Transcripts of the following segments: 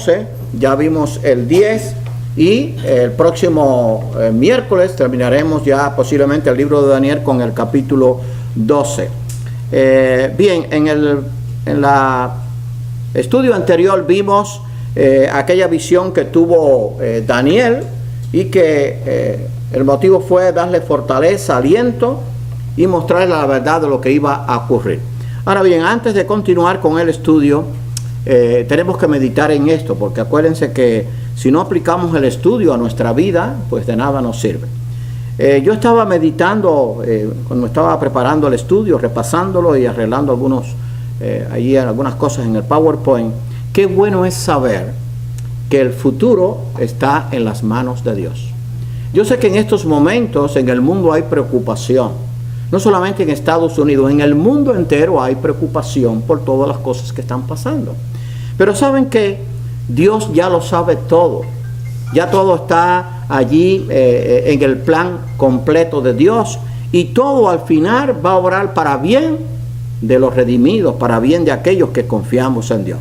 11, ya vimos el 10 y el próximo miércoles terminaremos ya posiblemente el libro de Daniel con el capítulo 12. Bien, en el estudio anterior vimos aquella visión que tuvo Daniel y que el motivo fue darle fortaleza, aliento y mostrarle la verdad de lo que iba a ocurrir. Ahora bien, antes de continuar con el estudio, tenemos que meditar en esto, porque acuérdense que si no aplicamos el estudio a nuestra vida, pues de nada nos sirve. Yo estaba meditando cuando estaba preparando el estudio, repasándolo y arreglando algunas cosas en el PowerPoint. Qué bueno es saber que el futuro está en las manos de Dios. Yo sé que en estos momentos en el mundo hay preocupación, no solamente en Estados Unidos, en el mundo entero hay preocupación por todas las cosas que están pasando. Pero saben que Dios ya lo sabe todo, ya todo está allí en el plan completo de Dios, y todo al final va a obrar para bien de los redimidos, para bien de aquellos que confiamos en Dios.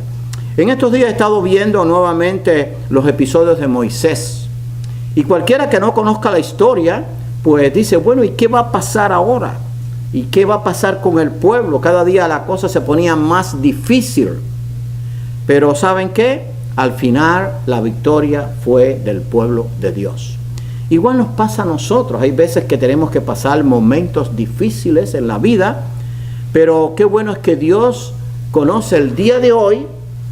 En estos días he estado viendo nuevamente los episodios de Moisés, y cualquiera que no conozca la historia pues dice, bueno, ¿y qué va a pasar ahora? ¿Y qué va a pasar con el pueblo? Cada día la cosa se ponía más difícil, pero ¿saben qué? Al final la victoria fue del pueblo de Dios. Igual nos pasa a nosotros. Hay veces que tenemos que pasar momentos difíciles en la vida, pero qué bueno es que Dios conoce el día de hoy,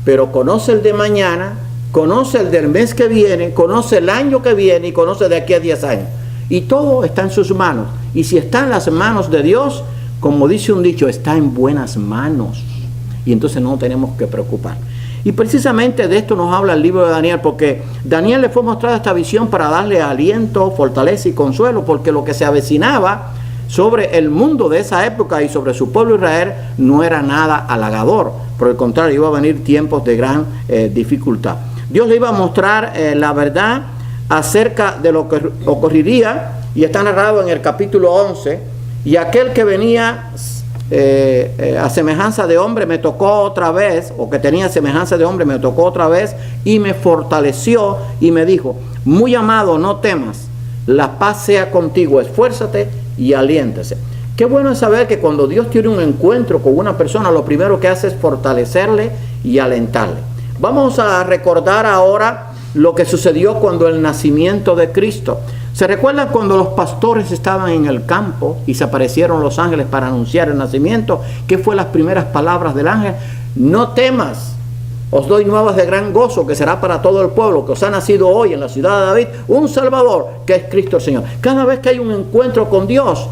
pero conoce el de mañana, conoce el del mes que viene, conoce el año que viene y conoce de aquí a 10 años. Y todo está en sus manos. Y si está en las manos de Dios, como dice un dicho, está en buenas manos. Y entonces no tenemos que preocupar. Y precisamente de esto nos habla el libro de Daniel, porque Daniel le fue mostrada esta visión para darle aliento, fortaleza y consuelo, porque lo que se avecinaba sobre el mundo de esa época y sobre su pueblo Israel no era nada halagador. Por el contrario, iba a venir tiempos de gran dificultad. Dios le iba a mostrar la verdad acerca de lo que ocurriría, y está narrado en el capítulo 11, y aquel que venía a semejanza de hombre me tocó otra vez, o que tenía semejanza de hombre me tocó otra vez, y me fortaleció y me dijo, muy amado, no temas, la paz sea contigo, esfuérzate y aliéntese. Qué bueno es saber que cuando Dios tiene un encuentro con una persona, lo primero que hace es fortalecerle y alentarle. Vamos a recordar ahora lo que sucedió cuando el nacimiento de Cristo. ¿Se recuerdan cuando los pastores estaban en el campo y se aparecieron los ángeles para anunciar el nacimiento? ¿Qué fue las primeras palabras del ángel? No temas, os doy nuevas de gran gozo, que será para todo el pueblo, que os ha nacido hoy en la ciudad de David un Salvador, que es Cristo el Señor. Cada vez que hay un encuentro con Dios,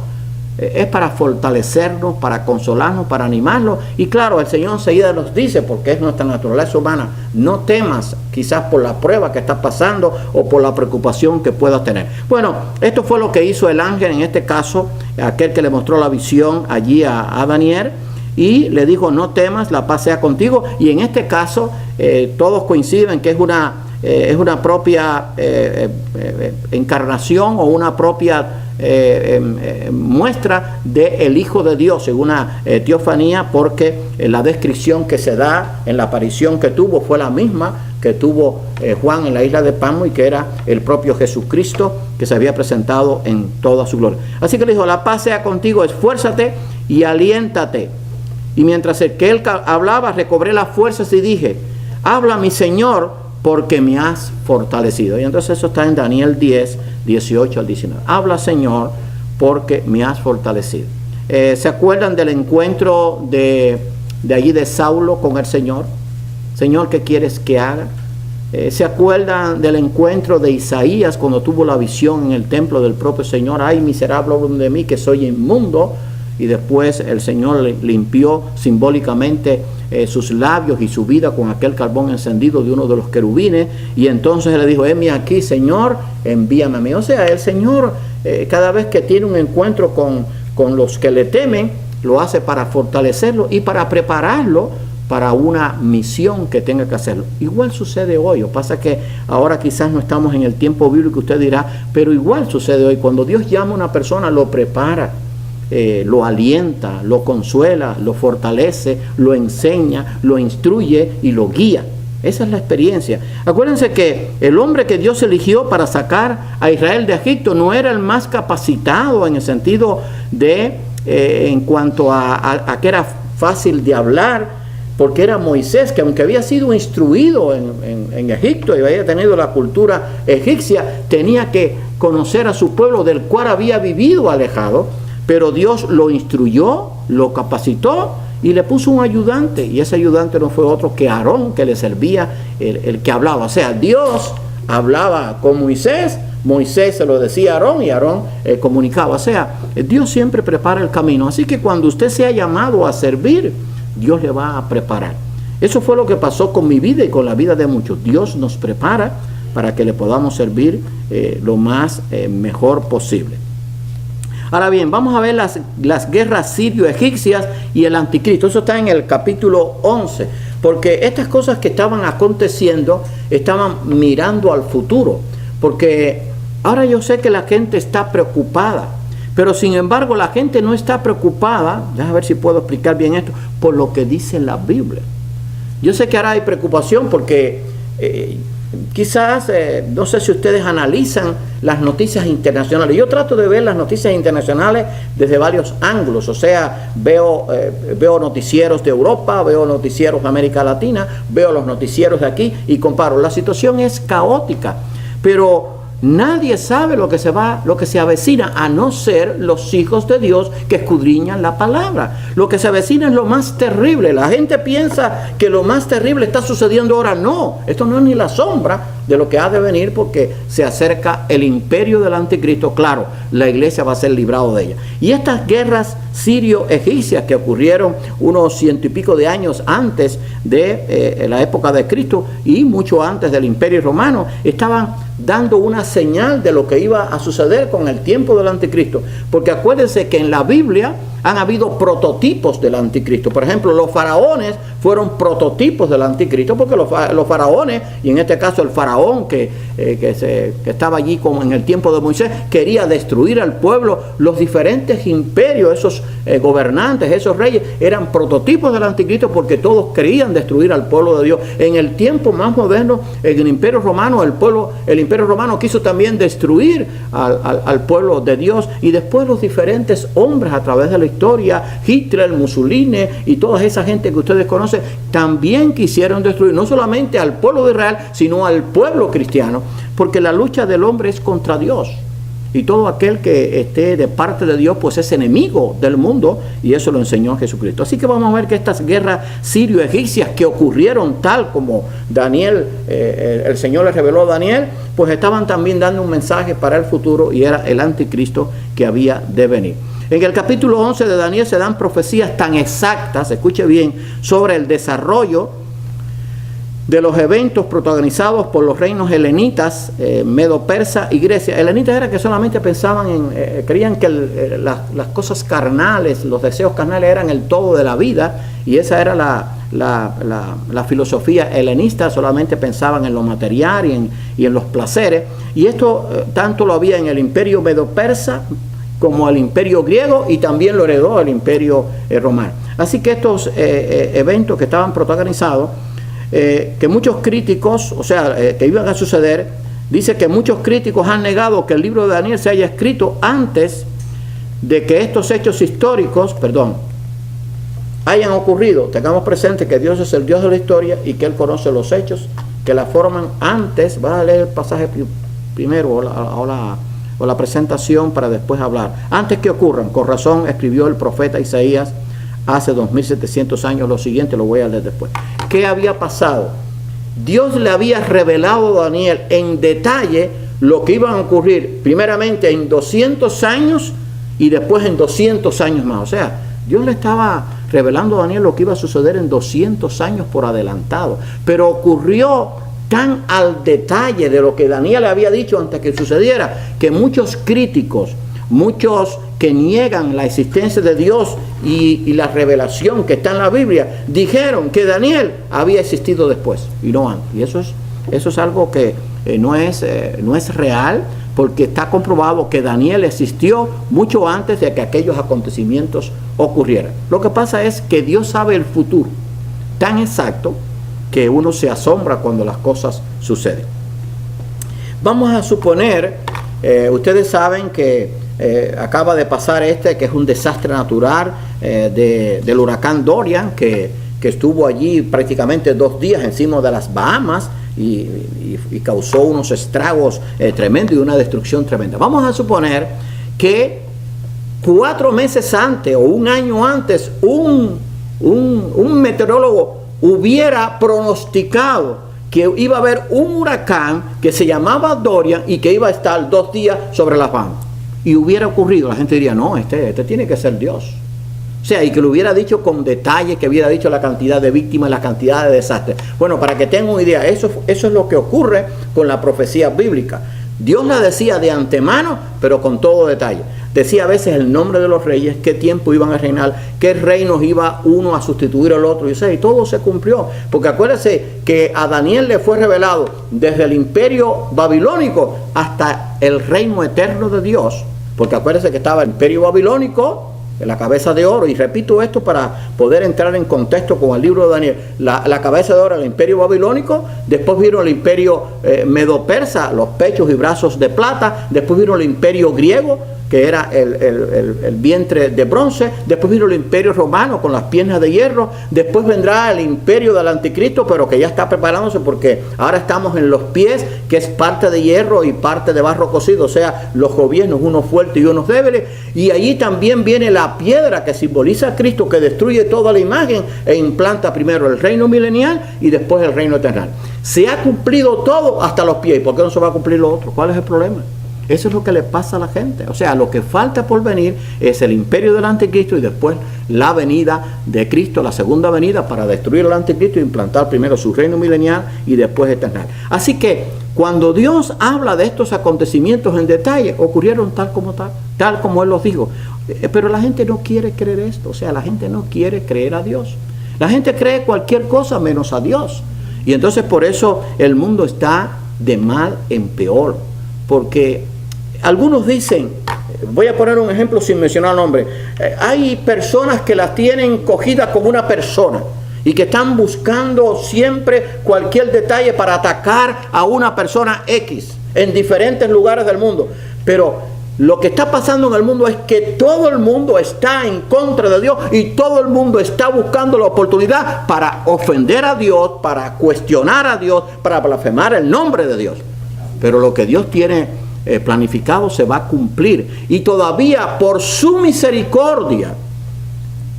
es para fortalecernos, para consolarnos, para animarnos. Y claro, el Señor enseguida nos dice, porque es nuestra naturaleza humana, no temas, quizás por la prueba que estás pasando o por la preocupación que puedas tener. Bueno, esto fue lo que hizo el ángel, en este caso, aquel que le mostró la visión allí a Daniel, y le dijo, no temas, la paz sea contigo. Y en este caso, todos coinciden que es una propia encarnación o una propia muestra del Hijo de Dios, en una teofanía, porque la descripción que se da en la aparición que tuvo fue la misma que tuvo Juan en la isla de Patmos, y que era el propio Jesucristo que se había presentado en toda su gloria. Así que le dijo, la paz sea contigo, esfuérzate y aliéntate. Y mientras que él hablaba, recobré las fuerzas y dije, habla mi Señor, porque me has fortalecido. Y entonces eso está en Daniel 10, 18 al 19. Habla, Señor, porque me has fortalecido. ¿Se acuerdan del encuentro de allí de Saulo con el Señor? Señor, ¿qué quieres que haga? ¿Se acuerdan del encuentro de Isaías cuando tuvo la visión en el templo del propio Señor? Ay, miserable de mí, que soy inmundo. Y después el Señor limpió simbólicamente sus labios y su vida con aquel carbón encendido de uno de los querubines, y entonces le dijo, heme aquí, Señor, envíame a mí. O sea, el Señor cada vez que tiene un encuentro con los que le temen, lo hace para fortalecerlo y para prepararlo para una misión que tenga que hacerlo. Igual sucede hoy. Lo que pasa es que ahora quizás no estamos en el tiempo bíblico, usted dirá, pero igual sucede hoy. Cuando Dios llama a una persona, lo prepara, lo alienta, lo consuela, lo fortalece, lo enseña, lo instruye y lo guía. Esa es la experiencia. Acuérdense que el hombre que Dios eligió para sacar a Israel de Egipto no era el más capacitado en el sentido de, en cuanto a que era fácil de hablar, porque era Moisés, que aunque había sido instruido en Egipto y había tenido la cultura egipcia, tenía que conocer a su pueblo del cual había vivido alejado, pero Dios lo instruyó, lo capacitó y le puso un ayudante, y ese ayudante no fue otro que Aarón, que le servía, el que hablaba. O sea, Dios hablaba con Moisés, Moisés se lo decía a Aarón y Aarón comunicaba. O sea, Dios siempre prepara el camino. Así que cuando usted sea llamado a servir, Dios le va a preparar. Eso fue lo que pasó con mi vida y con la vida de muchos. Dios nos prepara para que le podamos servir lo más mejor posible. Ahora bien, vamos a ver las guerras sirio-egipcias y el anticristo. Eso está en el capítulo 11, porque estas cosas que estaban aconteciendo estaban mirando al futuro, porque ahora yo sé que la gente está preocupada, pero sin embargo la gente no está preocupada, déjame ver si puedo explicar bien esto, por lo que dice la Biblia. Yo sé que ahora hay preocupación porque quizás, no sé si ustedes analizan las noticias internacionales. Yo trato de ver las noticias internacionales desde varios ángulos. O sea, veo noticieros de Europa, veo noticieros de América Latina, veo los noticieros de aquí y comparo. La situación es caótica, pero nadie sabe lo que se avecina, a no ser los hijos de Dios que escudriñan la palabra. Lo que se avecina es lo más terrible. La gente piensa que lo más terrible está sucediendo ahora. No, esto no es ni la sombra de lo que ha de venir, porque se acerca el imperio del anticristo. Claro, la iglesia va a ser librado de ella. Y estas guerras sirio-egipcias que ocurrieron unos 100 y pico de años antes de la época de Cristo y mucho antes del imperio romano, estaban dando una señal de lo que iba a suceder con el tiempo del anticristo. Porque acuérdense que en la Biblia han habido prototipos del anticristo. Por ejemplo, los faraones fueron prototipos del anticristo, porque los faraones, y en este caso el faraón que estaba allí como en el tiempo de Moisés, quería destruir al pueblo. Los diferentes imperios, esos gobernantes, esos reyes, eran prototipos del anticristo, porque todos querían destruir al pueblo de Dios. En el tiempo más moderno, en el imperio romano, el imperio romano quiso también destruir al pueblo de Dios, y después los diferentes hombres a través de la historia, Hitler, Mussolini y toda esa gente que ustedes conocen, también quisieron destruir no solamente al pueblo de Israel, sino al pueblo cristiano, porque la lucha del hombre es contra Dios, y todo aquel que esté de parte de Dios pues es enemigo del mundo, y eso lo enseñó Jesucristo. Así que vamos a ver que estas guerras sirio-egipcias que ocurrieron tal como Daniel, el Señor le reveló a Daniel, pues estaban también dando un mensaje para el futuro, y era el anticristo que había de venir. En el capítulo 11 de Daniel se dan profecías tan exactas, escuche bien, sobre el desarrollo de los eventos protagonizados por los reinos helenitas, Medo-Persa y Grecia. Helenitas era que solamente pensaban creían que las cosas carnales, los deseos carnales eran el todo de la vida, y esa era la filosofía helenista. Solamente pensaban en lo material y en los placeres, y esto tanto lo había en el imperio Medo-Persa como el imperio griego, y también lo heredó el imperio romano. Así que estos eventos que estaban protagonizados, que muchos críticos, o sea, que iban a suceder, dice que muchos críticos han negado que el libro de Daniel se haya escrito antes de que estos hechos históricos, hayan ocurrido. Tengamos presente que Dios es el Dios de la historia y que Él conoce los hechos que la forman antes. Vas a leer el pasaje primero o la presentación para después hablar. Antes que ocurran, con razón escribió el profeta Isaías hace 2700 años lo siguiente, lo voy a leer después. ¿Qué había pasado? Dios le había revelado a Daniel en detalle lo que iban a ocurrir, primeramente en 200 años y después en 200 años más. O sea, Dios le estaba revelando a Daniel lo que iba a suceder en 200 años por adelantado, pero ocurrió tan al detalle de lo que Daniel le había dicho antes que sucediera, que muchos críticos, muchos que niegan la existencia de Dios y la revelación que está en la Biblia, dijeron que Daniel había existido después y no antes. Y eso es algo que no es real, porque está comprobado que Daniel existió mucho antes de que aquellos acontecimientos ocurrieran. Lo que pasa es que Dios sabe el futuro tan exacto que uno se asombra cuando las cosas suceden. Vamos a suponer, ustedes saben que acaba de pasar que es un desastre natural del huracán Dorian, que estuvo allí prácticamente 2 días encima de las Bahamas y causó unos estragos tremendos y una destrucción tremenda. Vamos a suponer que 4 meses antes o 1 año antes un meteorólogo hubiera pronosticado que iba a haber un huracán que se llamaba Dorian y que iba a estar 2 días sobre las Bahamas. Y hubiera ocurrido, la gente diría, no, este tiene que ser Dios. O sea, y que lo hubiera dicho con detalle, que hubiera dicho la cantidad de víctimas, la cantidad de desastres. Bueno, para que tengan una idea, eso es lo que ocurre con la profecía bíblica. Dios la decía de antemano, pero con todo detalle. Decía a veces el nombre de los reyes, qué tiempo iban a reinar, qué reinos iba uno a sustituir al otro. Y todo se cumplió. Porque acuérdense que a Daniel le fue revelado desde el imperio babilónico hasta el reino eterno de Dios. Porque acuérdense que estaba el imperio babilónico, la cabeza de oro, y repito esto para poder entrar en contexto con el libro de Daniel. La cabeza de oro, el imperio babilónico, después vino el imperio medo-persa, los pechos y brazos de plata, después vino el imperio griego, que era el vientre de bronce, después vino el imperio romano con las piernas de hierro, después vendrá el imperio del anticristo, pero que ya está preparándose porque ahora estamos en los pies, que es parte de hierro y parte de barro cocido, o sea, los gobiernos, unos fuertes y unos débiles, y allí también viene la piedra que simboliza a Cristo, que destruye toda la imagen e implanta primero el reino milenial y después el reino eterno. Se ha cumplido todo hasta los pies. ¿Y por qué no se va a cumplir lo otro? ¿Cuál es el problema? Eso es lo que le pasa a la gente. O sea, lo que falta por venir es el imperio del anticristo y después la venida de Cristo, la segunda venida para destruir al anticristo e implantar primero su reino milenial y después eterno. Así que cuando Dios habla de estos acontecimientos en detalle, ocurrieron tal como Él los dijo. Pero la gente no quiere creer esto. O sea, la gente no quiere creer a Dios. La gente cree cualquier cosa menos a Dios. Y entonces por eso el mundo está de mal en peor. Porque algunos dicen, voy a poner un ejemplo sin mencionar nombre, hay personas que las tienen cogidas como una persona y que están buscando siempre cualquier detalle para atacar a una persona X en diferentes lugares del mundo. Pero lo que está pasando en el mundo es que todo el mundo está en contra de Dios y todo el mundo está buscando la oportunidad para ofender a Dios, para cuestionar a Dios, para blasfemar el nombre de Dios. Pero lo que Dios tiene planificado se va a cumplir, y todavía por su misericordia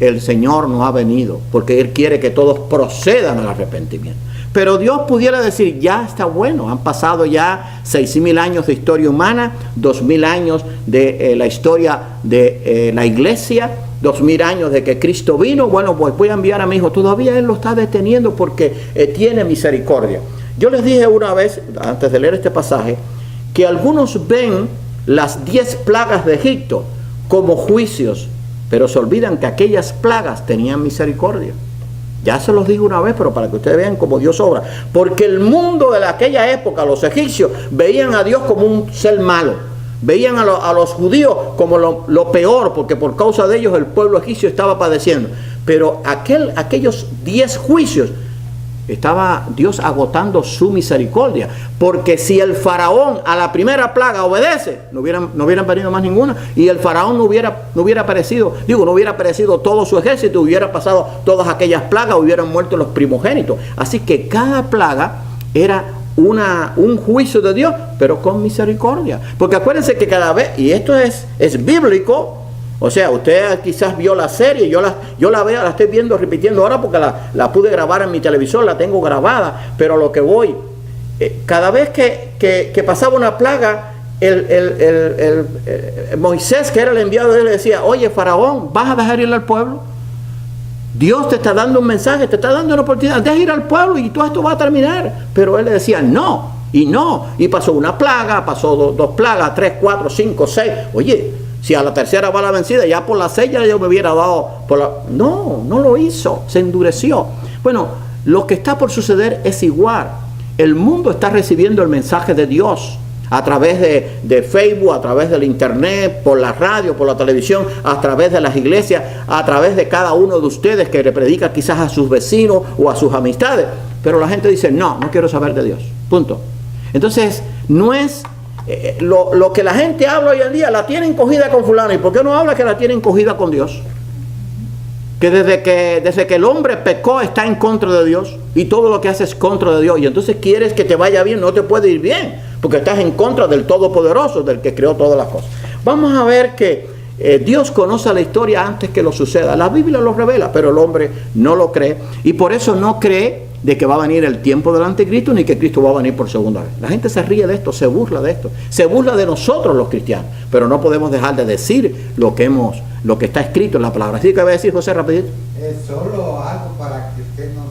el Señor no ha venido, porque Él quiere que todos procedan al arrepentimiento. Pero Dios pudiera decir, ya está bueno, han pasado ya 6.000 años de historia humana, 2.000 años de la historia de la iglesia, 2.000 años de que Cristo vino. Bueno, pues voy a enviar a mi hijo. Todavía Él lo está deteniendo porque tiene misericordia. Yo les dije una vez, antes de leer este pasaje, que algunos ven las 10 plagas de Egipto como juicios, pero se olvidan que aquellas plagas tenían misericordia. Ya se los digo una vez, pero para que ustedes vean cómo Dios obra. Porque el mundo de aquella época, los egipcios, veían a Dios como un ser malo. Veían a los judíos como lo peor, porque por causa de ellos el pueblo egipcio estaba padeciendo. Pero aquellos 10 juicios, estaba Dios agotando su misericordia, porque si el faraón a la primera plaga obedece, no hubieran venido más ninguna, y el faraón no hubiera perecido todo su ejército, hubiera pasado todas aquellas plagas, hubieran muerto los primogénitos. Así que cada plaga era un juicio de Dios, pero con misericordia. Porque acuérdense que cada vez, y esto es bíblico. O sea, usted quizás vio la serie, yo la veo, la estoy viendo, repitiendo ahora porque la pude grabar en mi televisor, la tengo grabada, pero lo que voy, cada vez que pasaba una plaga, Moisés, que era el enviado de él, le decía, oye, Faraón, ¿vas a dejar ir al pueblo? Dios te está dando un mensaje, te está dando una oportunidad, deja ir al pueblo y todo esto va a terminar. Pero él le decía, no, y pasó una plaga, pasó dos plagas, 3, 4, 5, 6, oye, si a la tercera va la vencida, ya por la 6 ya yo me hubiera dado No lo hizo, se endureció. Bueno, lo que está por suceder es igual. El mundo está recibiendo el mensaje de Dios. a través de Facebook, a través del internet, por la radio, por la televisión, a través de las iglesias, a través de cada uno de ustedes que le predica quizás a sus vecinos o a sus amistades. Pero la gente dice, no quiero saber de Dios. Punto. Entonces, no es lo que la gente habla hoy en día, la tienen cogida con fulano. ¿Y por qué no habla que la tienen cogida con Dios? Que desde que el hombre pecó está en contra de Dios y todo lo que hace es contra de Dios, y entonces quieres que te vaya bien, no te puede ir bien porque estás en contra del Todopoderoso, del que creó todas las cosas. Vamos a ver que Dios conoce la historia antes que lo suceda. La Biblia lo revela, pero el hombre no lo cree, y por eso no cree de que va a venir el tiempo del anticristo ni que Cristo va a venir por segunda vez. La gente se ríe de esto, se burla de esto, se burla de nosotros los cristianos, pero no podemos dejar de decir lo que está escrito en la palabra. Así que va a decir José rapidito. Solo algo para que usted nos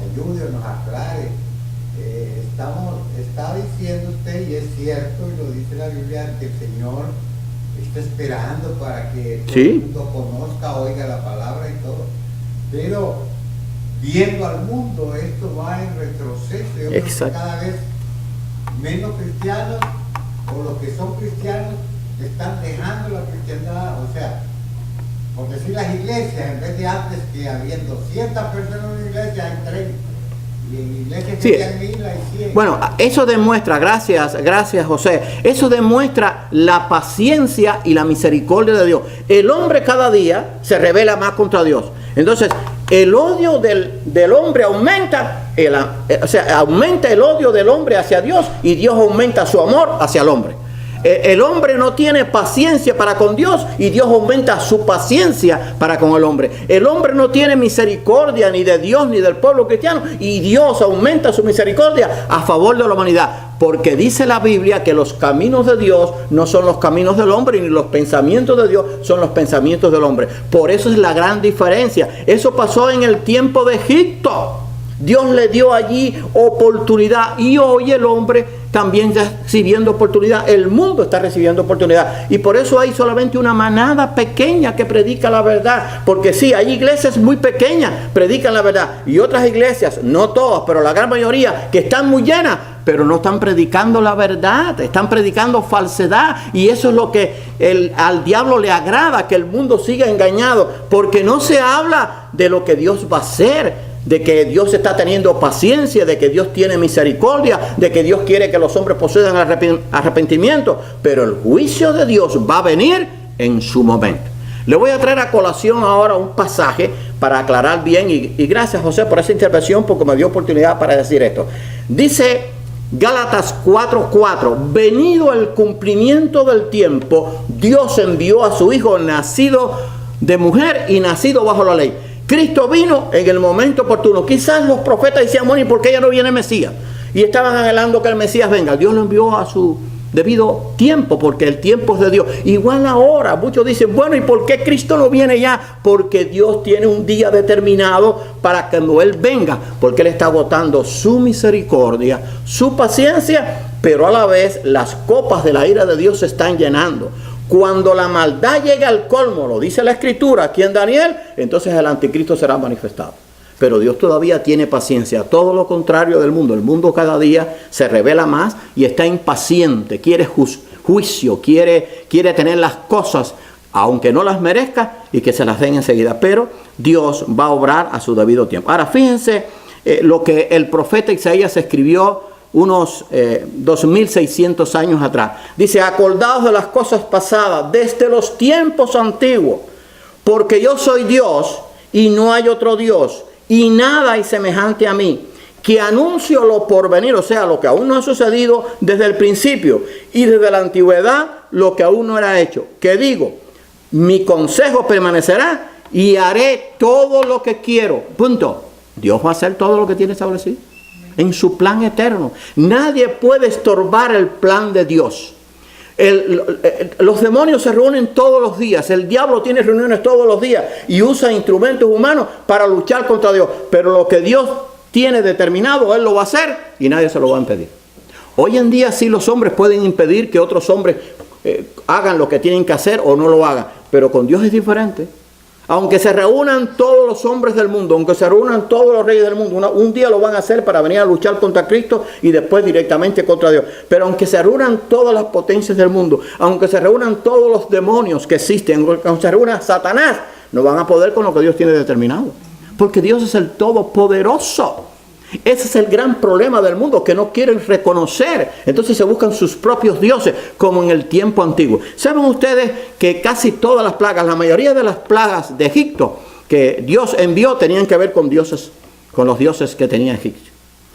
ayude o nos aclare. Está diciendo usted, y es cierto, y lo dice la Biblia, que el Señor está esperando para que todo el mundo conozca, oiga la palabra y todo. Pero viendo al mundo, esto va en retroceso. Yo creo que cada vez menos cristianos, o los que son cristianos, están dejando la cristiandad. O sea, por decir las iglesias, en vez de antes que habían 200 personas en una iglesia, hay 30. Y en iglesias que habían 1000 hay 100. Bueno, eso demuestra, gracias José, eso demuestra la paciencia y la misericordia de Dios. El hombre cada día se rebela más contra Dios. Entonces, el odio del hombre aumenta, aumenta el odio del hombre hacia Dios, y Dios aumenta su amor hacia el hombre. El hombre no tiene paciencia para con Dios, y Dios aumenta su paciencia para con el hombre. El hombre no tiene misericordia ni de Dios ni del pueblo cristiano, y Dios aumenta su misericordia a favor de la humanidad. Porque dice la Biblia que los caminos de Dios no son los caminos del hombre, ni los pensamientos de Dios son los pensamientos del hombre. Por eso es la gran diferencia. Eso pasó en el tiempo de Egipto. Dios le dio allí oportunidad, y hoy el hombre también está recibiendo oportunidad. El mundo está recibiendo oportunidad, y por eso hay solamente una manada pequeña que predica la verdad. Porque sí, hay iglesias muy pequeñas, predican la verdad, y otras iglesias, no todas, pero la gran mayoría, que están muy llenas, pero no están predicando la verdad, están predicando falsedad. Y eso es lo que al diablo le agrada, que el mundo siga engañado, porque no se habla de lo que Dios va a hacer, de que Dios está teniendo paciencia, de que Dios tiene misericordia, de que Dios quiere que los hombres procedan al arrepentimiento. Pero el juicio de Dios va a venir en su momento. Le voy a traer a colación ahora un pasaje para aclarar bien, y gracias José por esa intervención, porque me dio oportunidad para decir esto. Dice Gálatas 4:4, venido el cumplimiento del tiempo, Dios envió a su Hijo, nacido de mujer y nacido bajo la ley. Cristo vino en el momento oportuno. Quizás los profetas decían, bueno, ¿y por qué ya no viene el Mesías? Y estaban anhelando que el Mesías venga. Dios lo envió a su debido tiempo, porque el tiempo es de Dios. Igual ahora, muchos dicen, bueno, ¿y por qué Cristo no viene ya? Porque Dios tiene un día determinado para cuando Él venga, porque Él está agotando su misericordia, su paciencia, pero a la vez las copas de la ira de Dios se están llenando. Cuando la maldad llega al colmo, lo dice la Escritura aquí en Daniel, entonces el anticristo será manifestado. Pero Dios todavía tiene paciencia, todo lo contrario del mundo. El mundo cada día se revela más y está impaciente, quiere juicio, quiere tener las cosas, aunque no las merezca, y que se las den enseguida. Pero Dios va a obrar a su debido tiempo. Ahora, fíjense lo que el profeta Isaías escribió unos 2600 años atrás. Dice, acordaos de las cosas pasadas, desde los tiempos antiguos, porque yo soy Dios y no hay otro Dios, y nada hay semejante a mí, que anuncio lo por venir, o sea, lo que aún no ha sucedido desde el principio, y desde la antigüedad lo que aún no era hecho. Que digo, mi consejo permanecerá y haré todo lo que quiero. Punto. Dios va a hacer todo lo que tiene establecido en su plan eterno. Nadie puede estorbar el plan de Dios. Los demonios se reúnen todos los días. El diablo tiene reuniones todos los días y usa instrumentos humanos para luchar contra Dios. Pero lo que Dios tiene determinado, Él lo va a hacer y nadie se lo va a impedir. Hoy en día sí los hombres pueden impedir que otros hombres hagan lo que tienen que hacer o no lo hagan. Pero con Dios es diferente. Aunque se reúnan todos los hombres del mundo, aunque se reúnan todos los reyes del mundo, un día lo van a hacer para venir a luchar contra Cristo y después directamente contra Dios. Pero aunque se reúnan todas las potencias del mundo, aunque se reúnan todos los demonios que existen, aunque se reúna Satanás, no van a poder con lo que Dios tiene determinado. Porque Dios es el Todopoderoso. Ese es el gran problema del mundo, que no quieren reconocer. Entonces se buscan sus propios dioses, como en el tiempo antiguo. ¿Saben ustedes que casi todas las plagas, la mayoría de las plagas de Egipto que Dios envió tenían que ver con dioses, con los dioses que tenía Egipto?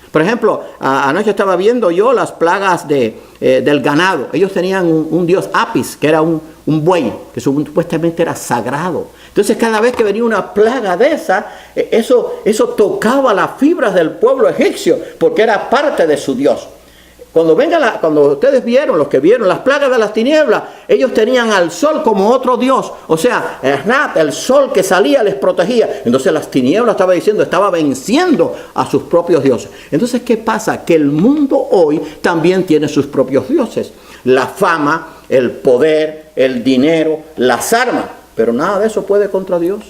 Por ejemplo, anoche estaba viendo yo las plagas del ganado. Ellos tenían un dios Apis, que era un buey, que supuestamente era sagrado. Entonces cada vez que venía una plaga de esa, eso tocaba las fibras del pueblo egipcio, porque era parte de su dios. Cuando ustedes vieron, los que vieron las plagas de las tinieblas, ellos tenían al sol como otro dios. O sea, el sol que salía les protegía. Entonces las tinieblas estaba venciendo a sus propios dioses. Entonces, ¿qué pasa? Que el mundo hoy también tiene sus propios dioses. La fama, el poder, el dinero, las armas. Pero nada de eso puede contra Dios.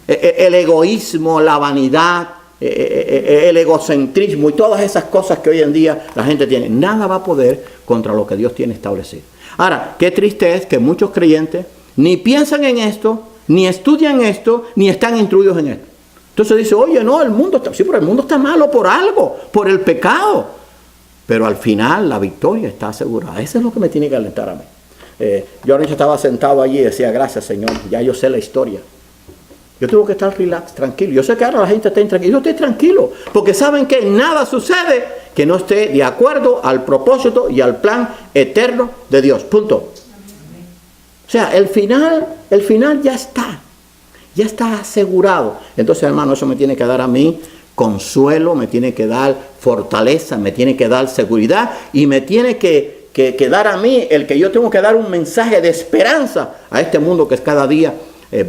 El egoísmo, la vanidad, el egocentrismo y todas esas cosas que hoy en día la gente tiene, nada va a poder contra lo que Dios tiene establecido. Ahora, qué triste es que muchos creyentes ni piensan en esto, ni estudian esto, ni están instruidos en esto. Entonces dice, oye, no, el mundo está malo por algo, por el pecado. Pero al final la victoria está asegurada. Eso es lo que me tiene que alentar a mí. Yo anoche estaba sentado allí y decía, gracias Señor, ya yo sé la historia. Yo tengo que estar relax, tranquilo. Yo sé que ahora la gente está intranquila. Yo estoy tranquilo, porque saben que nada sucede que no esté de acuerdo al propósito y al plan eterno de Dios. Punto. O sea, el final ya está asegurado. Entonces, hermano, eso me tiene que dar a mí consuelo, me tiene que dar fortaleza, me tiene que dar seguridad y me tiene que dar a mí el que yo tengo que dar un mensaje de esperanza a este mundo que cada día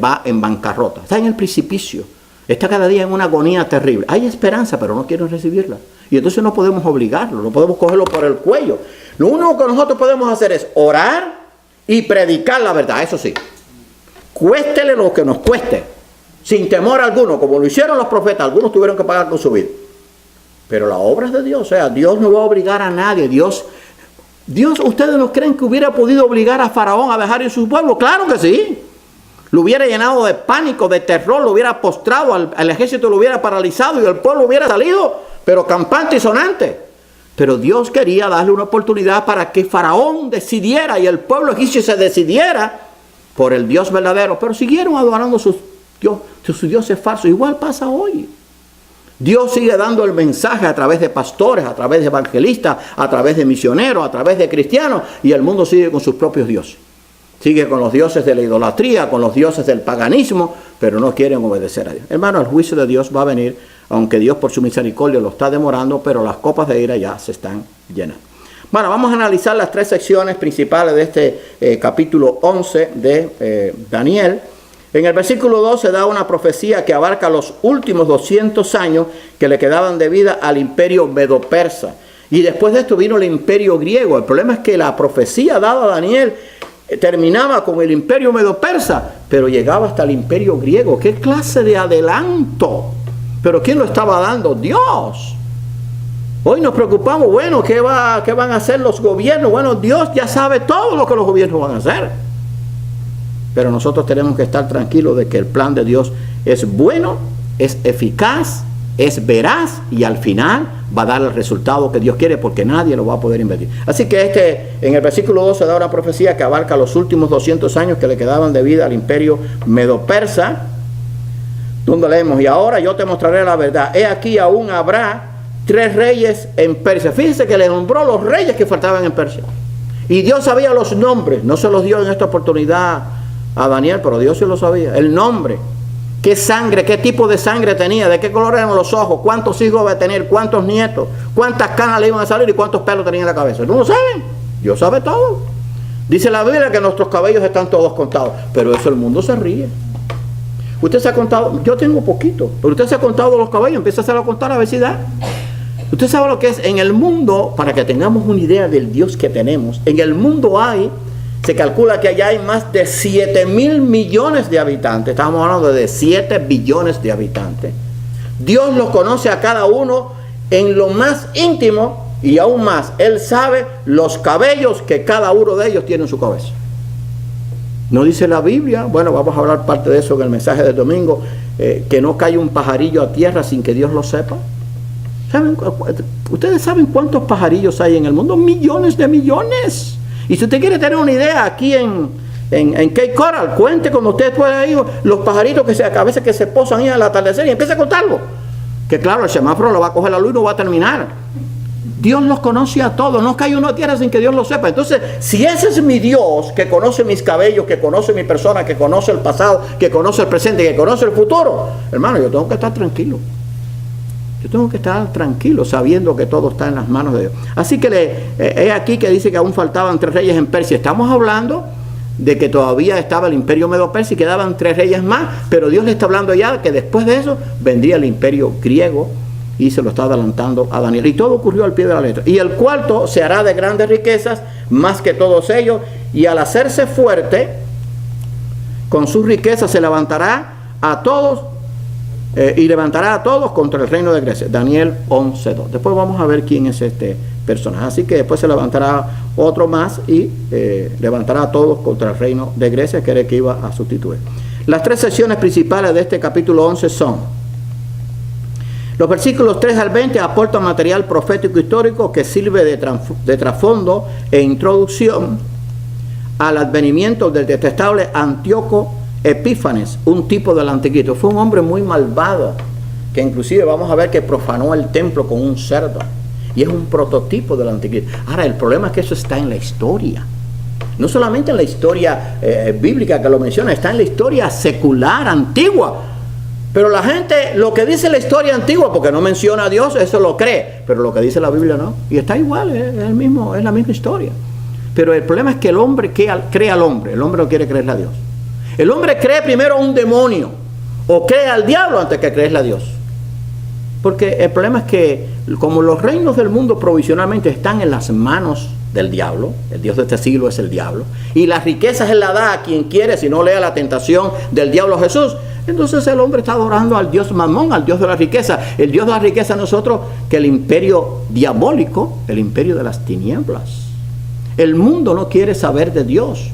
va en bancarrota, está en el precipicio, está cada día en una agonía terrible. Hay esperanza, pero no quieren recibirla. Y entonces no podemos obligarlo, no podemos cogerlo por el cuello. Lo único que nosotros podemos hacer es orar y predicar la verdad, eso sí. Cuéstele lo que nos cueste, sin temor alguno, como lo hicieron los profetas. Algunos tuvieron que pagar con su vida. Pero la obra es de Dios, o sea, Dios no va a obligar a nadie. Dios, ¿ustedes no creen que hubiera podido obligar a Faraón a dejar ir su pueblo? Claro que sí. Lo hubiera llenado de pánico, de terror, lo hubiera postrado, al ejército lo hubiera paralizado y el pueblo hubiera salido, pero campante y sonante. Pero Dios quería darle una oportunidad para que Faraón decidiera y el pueblo egipcio se decidiera por el Dios verdadero. Pero siguieron adorando sus dioses falsos. Igual pasa hoy. Dios sigue dando el mensaje a través de pastores, a través de evangelistas, a través de misioneros, a través de cristianos, y el mundo sigue con sus propios dioses. Sigue con los dioses de la idolatría, con los dioses del paganismo, pero no quieren obedecer a Dios. Hermano, el juicio de Dios va a venir, aunque Dios por su misericordia lo está demorando, pero las copas de ira ya se están llenando. Bueno, vamos a analizar las tres secciones principales de este capítulo 11 de Daniel. En el versículo 2 se da una profecía que abarca los últimos 200 años que le quedaban de vida al imperio medo-persa. Y después de esto vino el imperio griego. El problema es que la profecía dada a Daniel terminaba con el imperio medo-persa, pero llegaba hasta el imperio griego. ¿Qué clase de adelanto? ¿Pero quién lo estaba dando? Dios. Hoy nos preocupamos, bueno, ¿qué van a hacer los gobiernos? Bueno, Dios ya sabe todo lo que los gobiernos van a hacer. Pero nosotros tenemos que estar tranquilos de que el plan de Dios es bueno, es eficaz, es veraz y al final va a dar el resultado que Dios quiere, porque nadie lo va a poder invertir. Así que en el versículo 2 se da una profecía que abarca los últimos 200 años que le quedaban de vida al imperio medo-persa, donde leemos, y ahora yo te mostraré la verdad. He aquí aún habrá 3 reyes en Persia. Fíjense que le nombró los reyes que faltaban en Persia. Y Dios sabía los nombres, no se los dio en esta oportunidad a Daniel, pero Dios sí lo sabía. El nombre, qué sangre, qué tipo de sangre tenía, de qué color eran los ojos, cuántos hijos iba a tener, cuántos nietos, cuántas canas le iban a salir y cuántos pelos tenía en la cabeza. No lo saben, Dios sabe todo. Dice la Biblia que nuestros cabellos están todos contados, pero eso el mundo se ríe. Usted se ha contado, yo tengo poquito, pero usted se ha contado los cabellos, empieza a hacerlo a contar a ver si da. Usted sabe lo que es en el mundo, para que tengamos una idea del Dios que tenemos. En el mundo hay Se calcula que allá hay más de 7.000 millones de habitantes. Estamos hablando de 7 billones de habitantes. Dios los conoce a cada uno en lo más íntimo y aún más. Él sabe los cabellos que cada uno de ellos tiene en su cabeza. ¿No dice la Biblia? Bueno, vamos a hablar parte de eso en el mensaje del domingo. Que no cae un pajarillo a tierra sin que Dios lo sepa. ¿Ustedes saben cuántos pajarillos hay en el mundo? Millones de millones. Y si usted quiere tener una idea, aquí en Cape Coral, cuente cuando usted pueda ir los pajaritos que a veces que se posan ahí al atardecer y empieza a contarlo. Que claro, el semáforo lo va a coger la luz y no va a terminar. Dios los conoce a todos, no cae uno a tierra sin que Dios lo sepa. Entonces, si ese es mi Dios, que conoce mis cabellos, que conoce mi persona, que conoce el pasado, que conoce el presente, que conoce el futuro, hermano, yo tengo que estar tranquilo. Yo tengo que estar tranquilo sabiendo que todo está en las manos de Dios. Así que es aquí que dice que aún faltaban 3 reyes en Persia. Estamos hablando de que todavía estaba el imperio Medo-Persia y quedaban 3 reyes más, pero Dios le está hablando ya que después de eso vendría el imperio griego y se lo está adelantando a Daniel. Y todo ocurrió al pie de la letra. Y el cuarto se hará de grandes riquezas, más que todos ellos, y al hacerse fuerte, con sus riquezas se levantará a todos, y levantará a todos contra el reino de Grecia. Daniel 11:2. Después vamos a ver quién es este personaje. Así que después se levantará otro más y levantará a todos contra el reino de Grecia, que era el que iba a sustituir. Las 3 secciones principales de este capítulo 11 son: los versículos 3 al 20 aportan material profético histórico que sirve de trasfondo e introducción al advenimiento del detestable Antíoco Epífanes, un tipo del anticristo. Fue un hombre muy malvado, que inclusive vamos a ver que profanó el templo con un cerdo. Y es un prototipo del anticristo. Ahora, el problema es que eso está en la historia. No solamente en la historia bíblica que lo menciona, está en la historia secular, antigua. Pero la gente, lo que dice la historia antigua, porque no menciona a Dios, eso lo cree. Pero lo que dice la Biblia no. Y está igual, es la misma historia. Pero el problema es que el hombre cree al hombre. El hombre no quiere creerle a Dios. El hombre cree primero a un demonio o cree al diablo antes que creerle a Dios. Porque el problema es que como los reinos del mundo provisionalmente están en las manos del diablo, el Dios de este siglo es el diablo, y las riquezas Él la da a quien quiere, si no lea la tentación del diablo a Jesús, entonces el hombre está adorando al Dios Mamón, al Dios de la riqueza. El Dios de la riqueza es nosotros, que el imperio diabólico, el imperio de las tinieblas. El mundo no quiere saber de Dios.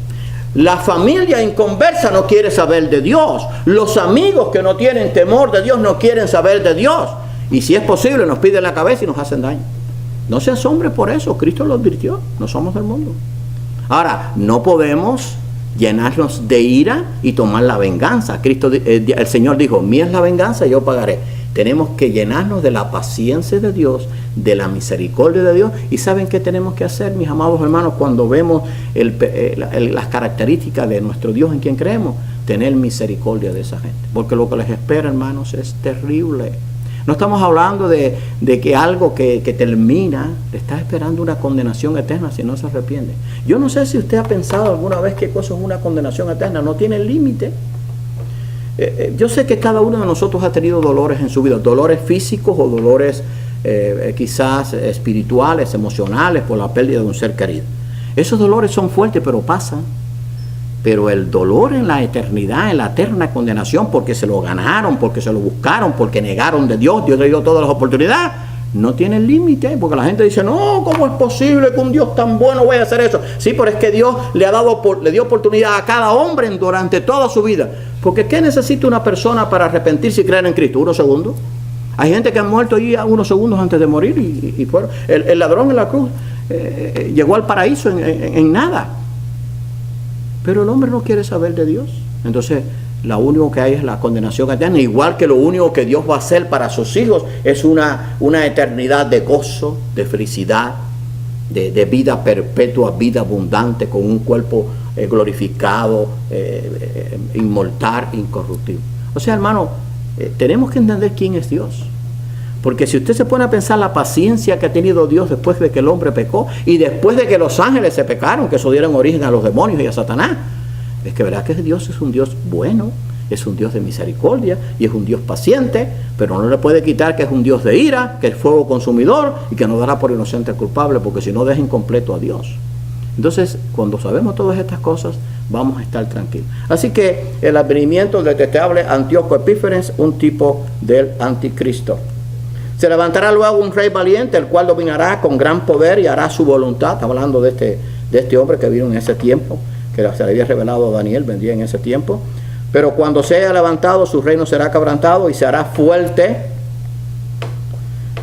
La familia inconversa no quiere saber de Dios. Los amigos que no tienen temor de Dios no quieren saber de Dios. Y si es posible nos piden la cabeza y nos hacen daño. No se asombre por eso, Cristo lo advirtió, no somos del mundo. Ahora, no podemos llenarnos de ira y tomar la venganza. El Señor dijo, mía es la venganza, yo pagaré. Tenemos que llenarnos de la paciencia de Dios, de la misericordia de Dios. ¿Y saben qué tenemos que hacer, mis amados hermanos, cuando vemos las características de nuestro Dios en quien creemos? Tener misericordia de esa gente. Porque lo que les espera, hermanos, es terrible. No estamos hablando de que algo que termina, le está esperando una condenación eterna si no se arrepiente. Yo no sé si usted ha pensado alguna vez qué cosa es una condenación eterna. No tiene límite. Yo sé que cada uno de nosotros ha tenido dolores en su vida, dolores físicos o dolores quizás espirituales, emocionales, por la pérdida de un ser querido. Esos dolores son fuertes, pero pasan. Pero el dolor en la eternidad, en la eterna condenación, porque se lo ganaron, porque se lo buscaron, porque negaron de Dios, Dios le dio todas las oportunidades, no tiene límite, porque la gente dice, no, ¿cómo es posible que un Dios tan bueno vaya a hacer eso? Sí, pero es que Dios le dio oportunidad a cada hombre durante toda su vida. Porque ¿qué necesita una persona para arrepentirse y creer en Cristo? ¿Unos segundos? Hay gente que ha muerto ahí a unos segundos antes de morir y fueron. El ladrón en la cruz llegó al paraíso en nada. Pero el hombre no quiere saber de Dios. Entonces, lo único que hay es la condenación eterna. Igual que lo único que Dios va a hacer para sus hijos es una eternidad de gozo, de felicidad, de vida perpetua, vida abundante, con un cuerpo glorificado, inmortal, incorruptible. O sea, hermano, tenemos que entender quién es Dios. Porque si usted se pone a pensar la paciencia que ha tenido Dios después de que el hombre pecó y después de que los ángeles se pecaron, que eso dieron origen a los demonios y a Satanás, es que verdad que Dios es un Dios bueno, es un Dios de misericordia y es un Dios paciente, pero no le puede quitar que es un Dios de ira, que es fuego consumidor y que no dará por inocente al culpable, porque si no deja incompleto a Dios. Entonces, cuando sabemos todas estas cosas, vamos a estar tranquilos. Así que el advenimiento del detestable Antíoco Epífanes, un tipo del anticristo. Se levantará luego un rey valiente, el cual dominará con gran poder y hará su voluntad. Está hablando de este hombre que vino en ese tiempo, que se le había revelado a Daniel, vendría en ese tiempo. Pero cuando se haya levantado, su reino será quebrantado y se hará fuerte.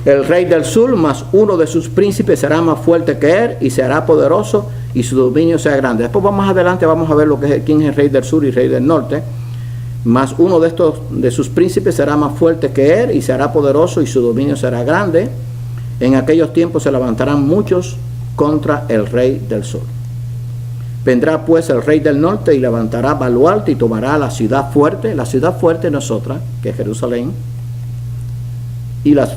El rey del sur, más uno de sus príncipes, será más fuerte que él y se hará poderoso y su dominio será grande. Después más adelante vamos a ver quién es el rey del sur y el rey del norte. Más uno de sus príncipes será más fuerte que él y se hará poderoso y su dominio será grande. En aquellos tiempos se levantarán muchos contra el rey del sur. Vendrá pues el rey del norte y levantará baluarte y tomará la ciudad fuerte. La ciudad fuerte no es otra que Jerusalén. Y las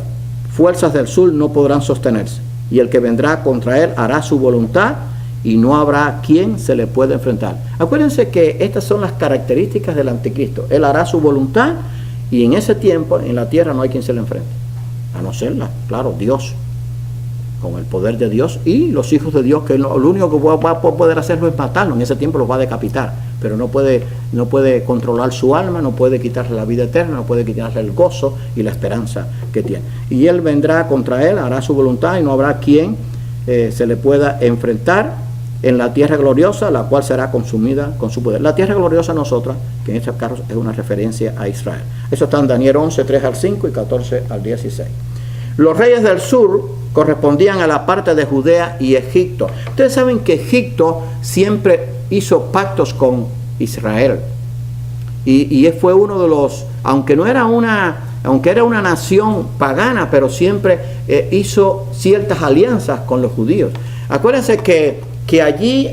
fuerzas del sur no podrán sostenerse. Y el que vendrá contra él hará su voluntad y no habrá quien se le pueda enfrentar. Acuérdense que estas son las características del anticristo. Él hará su voluntad y en ese tiempo en la tierra no hay quien se le enfrente. A no ser, claro, Dios. Con el poder de Dios y los hijos de Dios, que lo único que va a poder hacerlo es matarlo. En ese tiempo los va a decapitar, pero no puede controlar su alma, no puede quitarle la vida eterna, no puede quitarle el gozo y la esperanza que tiene. Y él vendrá contra él, hará su voluntad y no habrá quien se le pueda enfrentar en la tierra gloriosa, la cual será consumida con su poder. La tierra gloriosa nosotros, que en estos casos es una referencia a Israel. Eso está en Daniel 11, 3 al 5 y 14 al 16. Los reyes del sur correspondían a la parte de Judea y Egipto. Ustedes saben que Egipto siempre hizo pactos con Israel. Y fue uno de los, aunque era una nación pagana, pero siempre hizo ciertas alianzas con los judíos. Acuérdense que allí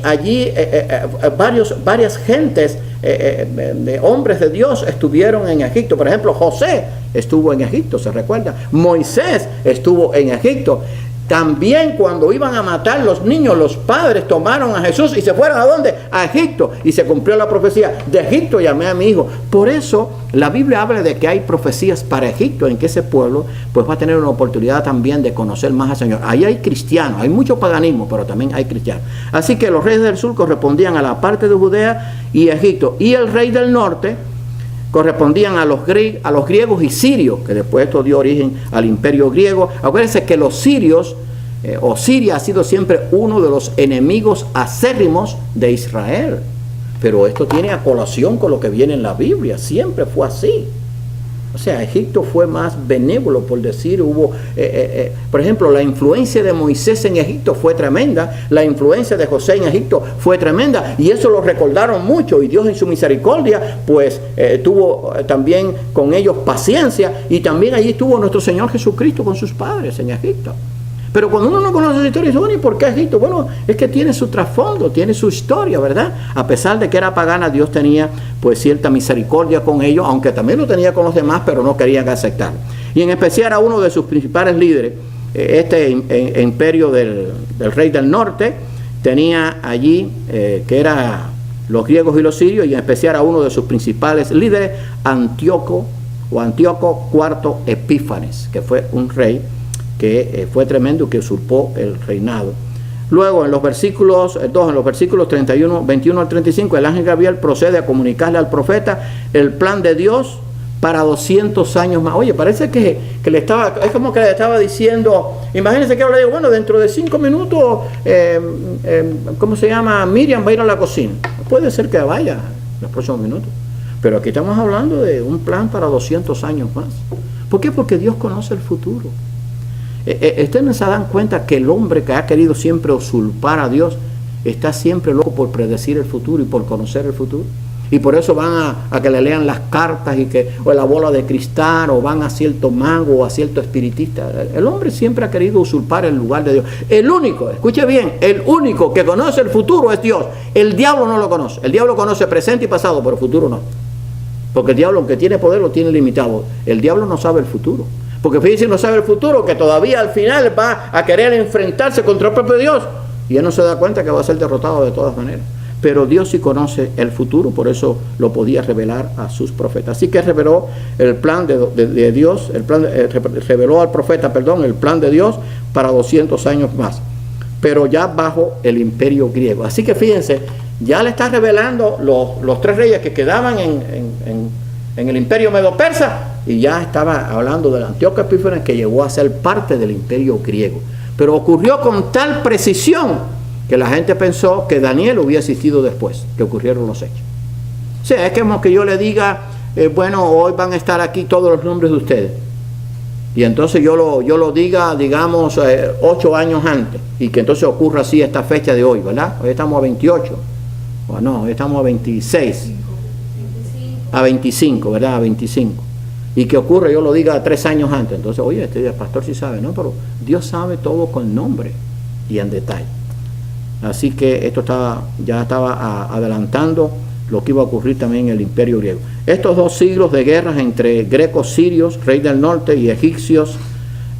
varias gentes de hombres de Dios estuvieron en Egipto. Por ejemplo, José estuvo en Egipto, ¿se recuerda? Moisés estuvo en Egipto. También cuando iban a matar los niños, los padres tomaron a Jesús y se fueron ¿a dónde? A Egipto. Y se cumplió la profecía: de Egipto llamé a mi hijo. Por eso la Biblia habla de que hay profecías para Egipto, en que ese pueblo pues va a tener una oportunidad también de conocer más al Señor. Ahí hay cristianos, hay mucho paganismo, pero también hay cristianos. Así que los reyes del sur correspondían a la parte de Judea y Egipto. Y el rey del norte correspondían a los griegos y sirios, que después esto dio origen al imperio griego. Acuérdense que los sirios, o Siria ha sido siempre uno de los enemigos acérrimos de Israel. Pero esto tiene a colación con lo que viene en la Biblia, siempre fue así. O sea, Egipto fue más benévolo, por decir, por ejemplo, la influencia de Moisés en Egipto fue tremenda, la influencia de José en Egipto fue tremenda, y eso lo recordaron mucho, y Dios en su misericordia, pues tuvo también con ellos paciencia, y también allí estuvo nuestro Señor Jesucristo con sus padres en Egipto. Pero cuando uno no conoce esa historia, dice: bueno, ¿y por qué Egipto? Bueno, es que tiene su trasfondo, tiene su historia, ¿verdad? A pesar de que era pagana, Dios tenía pues cierta misericordia con ellos, aunque también lo tenía con los demás, pero no querían aceptar. Y en especial a uno de sus principales líderes, imperio del rey del norte, tenía allí, que era los griegos y los sirios, y en especial a uno de sus principales líderes, Antíoco IV Epífanes, que fue un rey que fue tremendo, que usurpó el reinado. Luego en los versículos 21 al 35, el ángel Gabriel procede a comunicarle al profeta el plan de Dios para 200 años más. Oye, parece que es como que le estaba diciendo, imagínense que ahora le digo: bueno, dentro de 5 minutos, ¿cómo se llama? Miriam va a ir a la cocina. Puede ser que vaya en los próximos minutos, pero aquí estamos hablando de un plan para 200 años más. ¿Por qué? Porque Dios conoce el futuro. Ustedes no se dan cuenta que el hombre que ha querido siempre usurpar a Dios está siempre loco por predecir el futuro y por conocer el futuro. Y por eso van a que le lean las cartas o la bola de cristal, o van a cierto mago o a cierto espiritista. El hombre siempre ha querido usurpar el lugar de Dios. El único, escuche bien, el único que conoce el futuro es Dios. El diablo no lo conoce. El diablo conoce presente y pasado, pero el futuro no. Porque el diablo, aunque tiene poder, lo tiene limitado. El diablo no sabe el futuro. Porque fíjense, no sabe el futuro, que todavía al final va a querer enfrentarse contra el propio Dios. Y él no se da cuenta que va a ser derrotado de todas maneras. Pero Dios sí conoce el futuro, por eso lo podía revelar a sus profetas. Así que reveló el plan de Dios, reveló al profeta, el plan de Dios para 200 años más. pero ya bajo el imperio griego. Así que fíjense, ya le está revelando los 3 reyes que quedaban en el imperio medo-persa, y ya estaba hablando del Antíoco Epífanes, que llegó a ser parte del imperio griego. Pero ocurrió con tal precisión que la gente pensó que Daniel hubiera existido después que ocurrieron los hechos. O sea, es como que yo le diga, bueno, hoy van a estar aquí todos los nombres de ustedes, y entonces yo lo diga, digamos, 8 años antes, y que entonces ocurra así esta fecha de hoy, ¿verdad? Hoy estamos a 28, o no, hoy estamos a 26, a 25, ¿verdad? A 25. Y que ocurre, yo lo diga 3 años antes. Entonces, oye, este pastor sí sabe, ¿no? Pero Dios sabe todo con nombre y en detalle. Así que esto ya estaba adelantando lo que iba a ocurrir también en el imperio griego. Estos 2 siglos de guerras entre grecos sirios, rey del norte, y egipcios,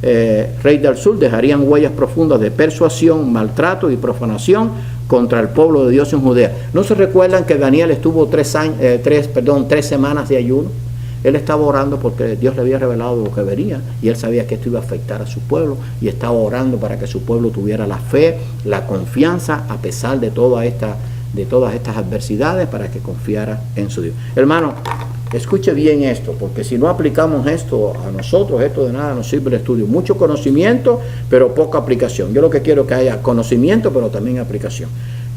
rey del sur, dejarían huellas profundas de persuasión, maltrato y profanación contra el pueblo de Dios en Judea. ¿No se recuerdan que Daniel estuvo 3 semanas de ayuno? Él estaba orando porque Dios le había revelado lo que vería, y él sabía que esto iba a afectar a su pueblo, y estaba orando para que su pueblo tuviera la fe, la confianza, a pesar de todas estas adversidades, para que confiara en su Dios. Hermano, escuche bien esto, porque si no aplicamos esto a nosotros, esto de nada nos sirve el estudio. Mucho conocimiento, pero poca aplicación. Yo lo que quiero es que haya conocimiento, pero también aplicación.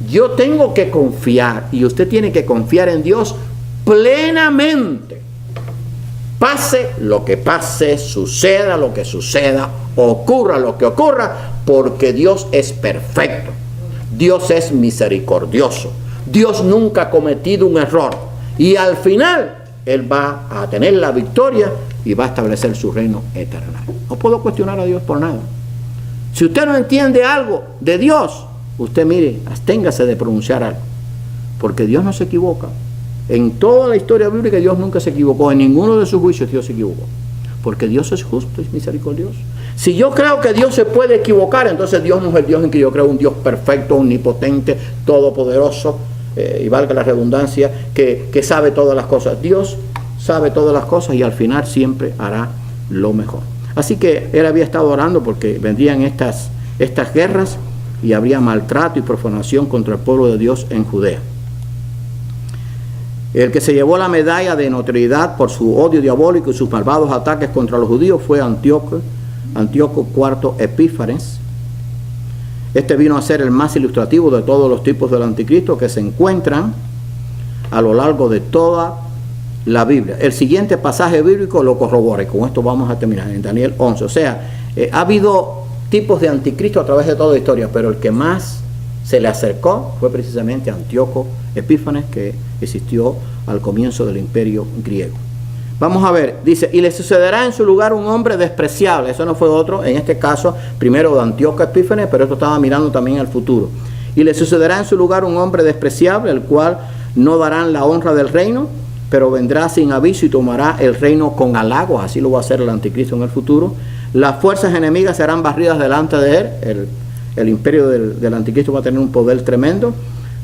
Yo tengo que confiar, y usted tiene que confiar en Dios plenamente. Pase lo que pase, suceda lo que suceda, ocurra lo que ocurra, porque Dios es perfecto. Dios es misericordioso. Dios nunca ha cometido un error. Y al final, Él va a tener la victoria y va a establecer su reino eterno. No puedo cuestionar a Dios por nada. Si usted no entiende algo de Dios, usted mire, absténgase de pronunciar algo. Porque Dios no se equivoca. En toda la historia bíblica Dios nunca se equivocó. En ninguno de sus juicios Dios se equivocó. Porque Dios es justo y misericordioso. Si yo creo que Dios se puede equivocar, entonces Dios no es el Dios en que yo creo, un Dios perfecto, omnipotente, todopoderoso, y valga la redundancia, que sabe todas las cosas. Dios sabe todas las cosas y al final siempre hará lo mejor. Así que él había estado orando porque vendrían estas guerras y habría maltrato y profanación contra el pueblo de Dios en Judea. El que se llevó la medalla de notoriedad por su odio diabólico y sus malvados ataques contra los judíos fue Antíoco IV Epífanes. Este vino a ser el más ilustrativo de todos los tipos del anticristo que se encuentran a lo largo de toda la Biblia. El siguiente pasaje bíblico lo corrobora, y con esto vamos a terminar, en Daniel 11. O sea, ha habido tipos de anticristo a través de toda la historia, pero el que más se le acercó fue precisamente Antíoco Epífanes, que existió al comienzo del imperio griego. Vamos a ver, dice, y le sucederá en su lugar un hombre despreciable. Eso no fue otro, en este caso, primero de Antíoco Epífanes, pero esto estaba mirando también al futuro. Y le sucederá en su lugar un hombre despreciable, el cual no darán la honra del reino, pero vendrá sin aviso y tomará el reino con halagos. Así lo va a hacer el anticristo en el futuro. Las fuerzas enemigas serán barridas delante de él. El imperio del anticristo va a tener un poder tremendo.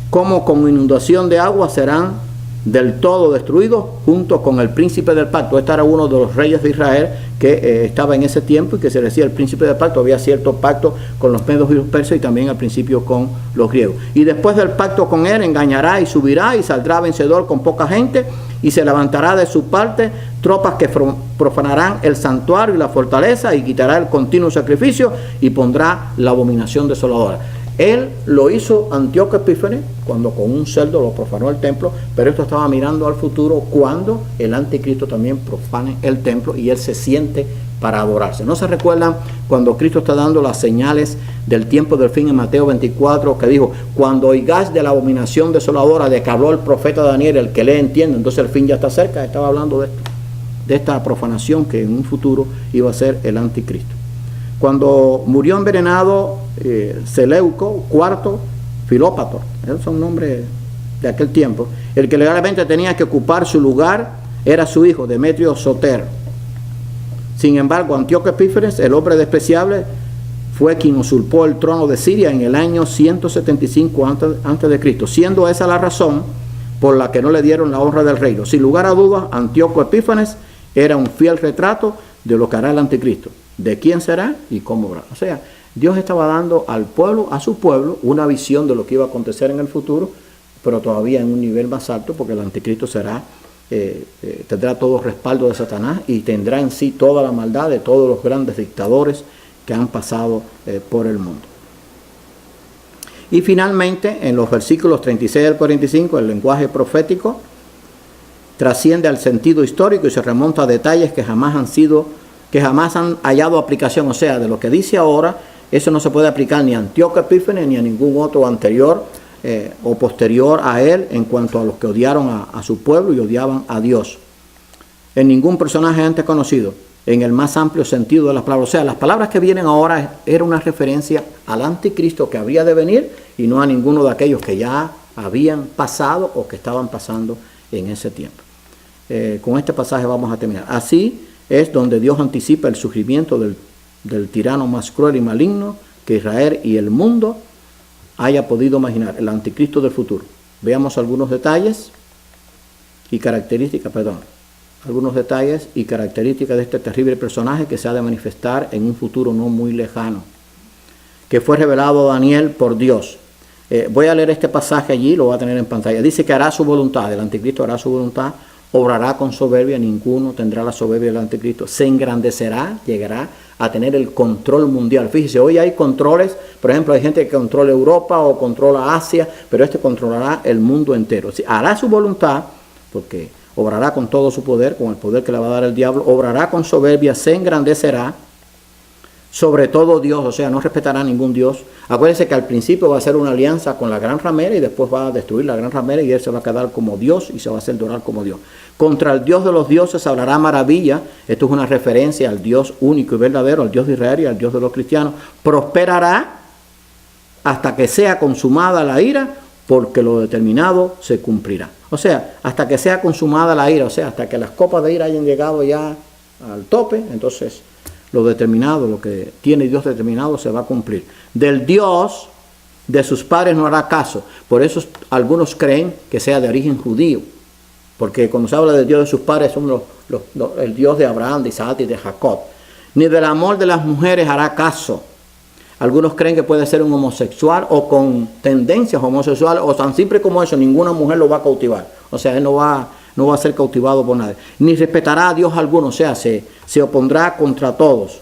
Como con inundación de agua serán del todo destruidos junto con el príncipe del pacto. Este era uno de los reyes de Israel que estaba en ese tiempo y que se decía el príncipe del pacto. Había cierto pacto con los medos y los persas y también al principio con los griegos. Y después del pacto con él engañará y subirá y saldrá vencedor con poca gente, y se levantará de su parte tropas que profanarán el santuario y la fortaleza, y quitará el continuo sacrificio y pondrá la abominación desoladora. Él lo hizo Antíoco Epífanes cuando con un cerdo lo profanó el templo, pero esto estaba mirando al futuro cuando el anticristo también profane el templo y él se siente para adorarse. ¿No se recuerdan cuando Cristo está dando las señales del tiempo del fin en Mateo 24, que dijo, cuando oigáis de la abominación desoladora de que habló el profeta Daniel, el que lee entiende, entonces el fin ya está cerca? Estaba hablando de esto, de esta profanación que en un futuro iba a ser el anticristo. Cuando murió envenenado Seleuco IV Filópator, esos son nombres de aquel tiempo, el que legalmente tenía que ocupar su lugar era su hijo Demetrio Sotero. Sin embargo, Antíoco Epífanes, el hombre despreciable, fue quien usurpó el trono de Siria en el año 175 antes de Cristo, siendo esa la razón por la que no le dieron la honra del reino. Sin lugar a dudas, Antíoco Epífanes era un fiel retrato de lo que hará el anticristo, de quién será y cómo hará. O sea, Dios estaba dando al pueblo, a su pueblo, una visión de lo que iba a acontecer en el futuro, pero todavía en un nivel más alto, porque el anticristo tendrá todo el respaldo de Satanás y tendrá en sí toda la maldad de todos los grandes dictadores que han pasado por el mundo. Y finalmente, en los versículos 36 al 45, el lenguaje profético trasciende al sentido histórico y se remonta a detalles que jamás han hallado aplicación. O sea, de lo que dice ahora, eso no se puede aplicar ni a Antíoco Epífanes ni a ningún otro anterior o posterior a él en cuanto a los que odiaron a su pueblo y odiaban a Dios. En ningún personaje antes conocido, en el más amplio sentido de las palabras. O sea, las palabras que vienen ahora era una referencia al anticristo que habría de venir y no a ninguno de aquellos que ya habían pasado o que estaban pasando en ese tiempo. Con este pasaje vamos a terminar. Así es donde Dios anticipa el surgimiento del tirano más cruel y maligno que Israel y el mundo haya podido imaginar, el anticristo del futuro. Veamos algunos detalles y características, de este terrible personaje que se ha de manifestar en un futuro no muy lejano, que fue revelado a Daniel por Dios. Voy a leer este pasaje allí, lo voy a tener en pantalla. Dice que hará su voluntad, el anticristo hará su voluntad, obrará con soberbia, ninguno tendrá la soberbia del anticristo, se engrandecerá, llegará a tener el control mundial. Fíjese, hoy hay controles, por ejemplo, hay gente que controla Europa o controla Asia, pero este controlará el mundo entero. Sí, hará su voluntad, porque obrará con todo su poder, con el poder que le va a dar el diablo, obrará con soberbia, se engrandecerá, sobre todo Dios, o sea, no respetará a ningún Dios. Acuérdense que al principio va a hacer una alianza con la gran ramera y después va a destruir la gran ramera y él se va a quedar como Dios y se va a hacer adorar como Dios. Contra el Dios de los dioses hablará maravilla. Esto es una referencia al Dios único y verdadero, al Dios de Israel y al Dios de los cristianos. Prosperará hasta que sea consumada la ira, porque lo determinado se cumplirá. O sea, hasta que sea consumada la ira, o sea, hasta que las copas de ira hayan llegado ya al tope, entonces lo determinado, lo que tiene Dios determinado se va a cumplir. Del Dios de sus padres no hará caso. Por eso algunos creen que sea de origen judío, porque cuando se habla del Dios de sus padres son el Dios de Abraham, de Isaac y de Jacob. Ni del amor de las mujeres hará caso. Algunos creen que puede ser un homosexual o con tendencias homosexuales o tan simple como eso, ninguna mujer lo va a cautivar. O sea, él no va a ser cautivado por nadie. Ni respetará a Dios alguno, o sea, se opondrá contra todos,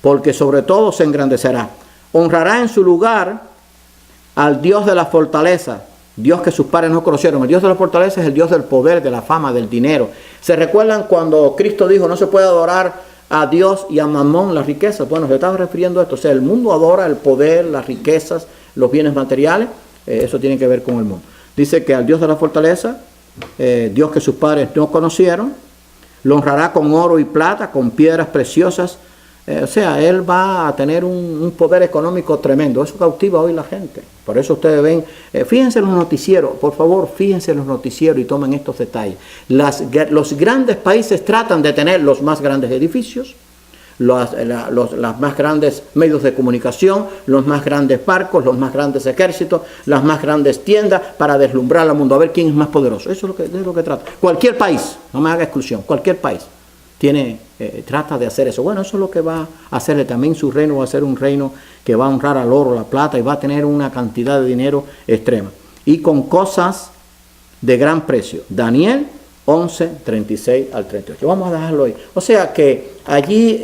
porque sobre todo se engrandecerá. Honrará en su lugar al Dios de la fortaleza, Dios que sus padres no conocieron. El Dios de la fortaleza es el Dios del poder, de la fama, del dinero. ¿Se recuerdan cuando Cristo dijo no se puede adorar a Dios y a Mamón, las riquezas? Bueno, se estaba refiriendo a esto. O sea, el mundo adora el poder, las riquezas, los bienes materiales. Eso tiene que ver con el mundo. Dice que al Dios de la fortaleza, Dios que sus padres no conocieron, lo honrará con oro y plata, con piedras preciosas. O sea, él va a tener un poder económico tremendo. Eso cautiva hoy la gente. Por eso ustedes ven, fíjense en los noticieros, por favor, fíjense en los noticieros y tomen estos detalles. Los grandes países tratan de tener los más grandes edificios, los más grandes medios de comunicación, los más grandes barcos, los más grandes ejércitos, las más grandes tiendas para deslumbrar al mundo, a ver quién es más poderoso. Eso es lo que trata. Cualquier país, no me haga exclusión, cualquier país trata de hacer eso. Bueno, eso es lo que va a hacerle. También su reino va a ser un reino que va a honrar al oro, la plata y va a tener una cantidad de dinero extrema. Y con cosas de gran precio. Daniel 11, 36 al 38. Vamos a dejarlo ahí. O sea que allí,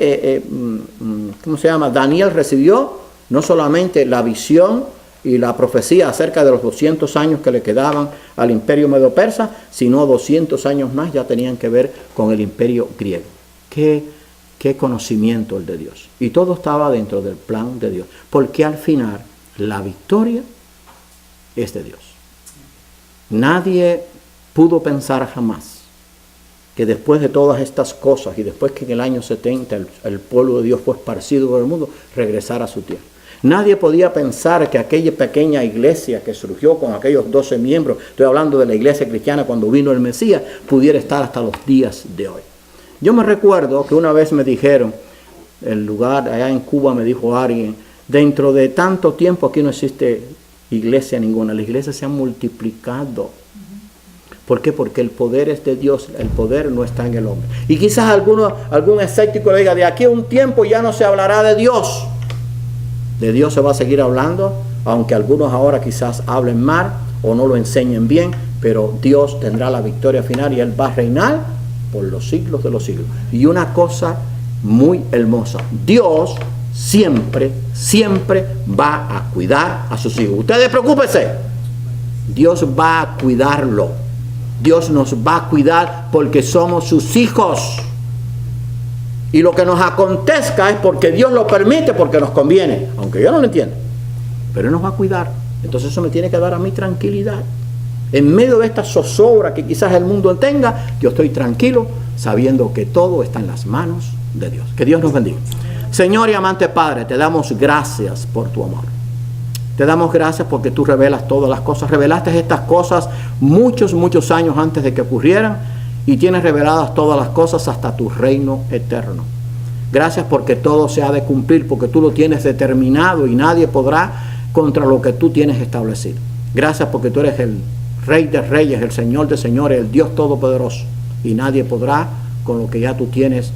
Daniel recibió no solamente la visión y la profecía acerca de los 200 años que le quedaban al imperio medo-persa, sino 200 años más ya tenían que ver con el imperio griego. Qué conocimiento el de Dios. Y todo estaba dentro del plan de Dios, porque al final la victoria es de Dios. Nadie pudo pensar jamás que después de todas estas cosas y después que en el año 70 el pueblo de Dios fue esparcido por el mundo, regresara a su tierra. Nadie podía pensar que aquella pequeña iglesia que surgió con aquellos 12 miembros, estoy hablando de la iglesia cristiana cuando vino el Mesías, pudiera estar hasta los días de hoy. Yo me recuerdo que una vez me dijeron, el lugar allá en Cuba me dijo alguien, dentro de tanto tiempo aquí no existe iglesia ninguna, las iglesias se han multiplicado. ¿Por qué? Porque el poder es de Dios, el poder no está en el hombre. Y quizás algún escéptico le diga, de aquí a un tiempo ya no se hablará de Dios. De Dios se va a seguir hablando, aunque algunos ahora quizás hablen mal o no lo enseñen bien, pero Dios tendrá la victoria final y Él va a reinar por los siglos de los siglos. Y una cosa muy hermosa, Dios siempre, siempre va a cuidar a sus hijos. Ustedes preocúpense, Dios va a cuidarlo. Dios nos va a cuidar porque somos sus hijos. Y lo que nos acontezca es porque Dios lo permite, porque nos conviene, aunque yo no lo entiendo. Pero Él nos va a cuidar. Entonces eso me tiene que dar a mí tranquilidad. En medio de esta zozobra que quizás el mundo tenga, yo estoy tranquilo sabiendo que todo está en las manos de Dios. Que Dios nos bendiga. Señor y amante Padre, te damos gracias por tu amor. Te damos gracias porque tú revelas todas las cosas. Revelaste estas cosas muchos años antes de que ocurrieran. Y tienes reveladas todas las cosas hasta tu reino eterno. Gracias porque todo se ha de cumplir, porque tú lo tienes determinado y nadie podrá contra lo que tú tienes establecido. Gracias porque tú eres el Rey de Reyes, el Señor de Señores, el Dios Todopoderoso. Y nadie podrá con lo que ya tú tienes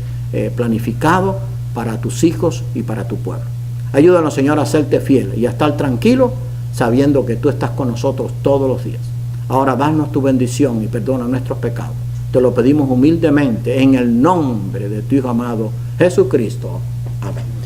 planificado para tus hijos y para tu pueblo. Ayúdanos, Señor, a serte fiel y a estar tranquilo sabiendo que tú estás con nosotros todos los días. Ahora danos tu bendición y perdona nuestros pecados. Te lo pedimos humildemente en el nombre de tu Hijo amado Jesucristo. Amén.